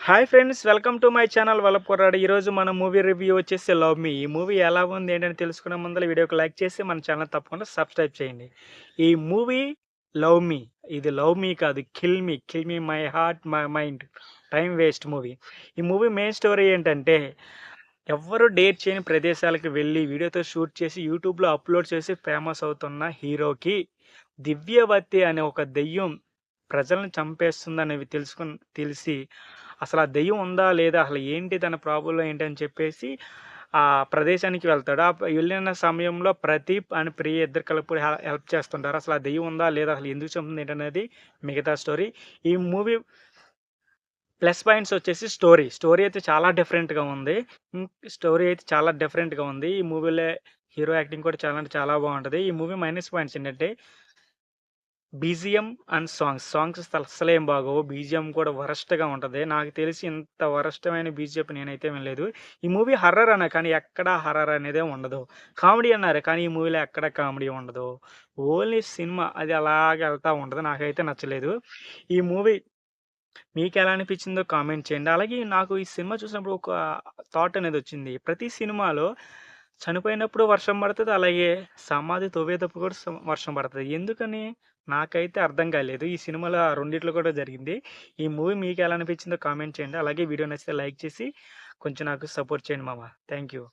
Hi friends, welcome to my channel వలపొరాడు. ఈరోజు మన మూవీ రివ్యూ వచ్చేసి 'లవ్ మీ'. ఈ మూవీ ఎలా ఉంది ఏంటని తెలుసుకునే ముందల వీడియోకి లైక్ చేసి మన ఛానల్ తప్పకుండా సబ్స్క్రైబ్ చేయండి. ఈ మూవీ 'లవ్ మీ'. ఇది లవ్ మీ కాదు, kill me my heart my mind time waste movie. ఈ మూవీ మెయిన్ స్టోరీ ఏంటంటే, ఎవ్వరు డేట్ చేయని ప్రదేశాలకు వెళ్ళి వీడియోతో షూట్ చేసి యూట్యూబ్‌లో అప్‌లోడ్ చేసి ఫేమస్ అవుతున్న హీరోకి దివ్యవతి అనే ఒక దెయ్యం ప్రజలను చంపేస్తుందనేవి తెలిసి అసలు ఆ దెయ్యం ఉందా? లేదా? అసలు ఏంటి తన ప్రాబ్లమ్ ఏంటని చెప్పేసి ఆ ప్రదేశానికి వెళ్తాడు. వెళ్ళిన సమయంలో ప్రదీప్ అండ్ ప్రియ ఇద్దరు కలిపి హెల్ప్ చేస్తుంటారు. అసలు ఆ దెయ్యం ఉందా? లేదా? అసలు ఎందుకు చంపుతుంది ఏంటనేది మిగతా స్టోరీ. ఈ మూవీ ప్లస్ పాయింట్స్ వచ్చేసి స్టోరీ అయితే చాలా డిఫరెంట్‌గా ఉంది. స్టోరీ అయితే చాలా డిఫరెంట్‌గా ఉంది. ఈ మూవీలో హీరో యాక్టింగ్ కూడా చాలా అంటే చాలా బావుంటది. ఈ మూవీ మైనస్ పాయింట్స్ ఏంటంటే బీజీఎం అండ్ సాంగ్స్ అస్సలేం బాగోవు. బీజీఎం కూడా వరస్ట్‌గా ఉంటది. నాకు తెలిసి ఇంత వరస్టమైన బీజీఎం నేనైతే వినలేదు. ఈ మూవీ హారర్ కానీ ఎక్కడ హారర్ అనేదే ఉండదు. కామెడీ అన్నారు కానీ ఈ మూవీలో ఎక్కడ కామెడీ ఉండదు. ఓన్లీ సినిమా అది అలాగే ఎళ్తా ఉంటది. నాకైతే నచ్చలేదు. ఈ మూవీ మీకెలా అనిపించిందో కామెంట్ చేయండి. అలాగే నాకు ఈ సినిమా చూసినప్పుడు ఒక థాట్ అనేదొచ్చింది. ప్రతి సినిమాలో చనిపోయినప్పుడు వర్షం పడతది. అలాగే సమాధి తవ్వేటప్పుడు కూడా వర్షం పడతది. ఎందుకని? నాకైతే అర్థం కాలేదు. ఈ సినిమాలో ఆ రెండిట్లో కూడా జరిగింది. ఈ మూవీ మీకెలా అనిపించిందో కామెంట్ చేయండి. అలాగే వీడియో నచ్చితే లైక్ చేసి కొంచెం నాకు సపోర్ట్ చేయండి మామ. Thank you.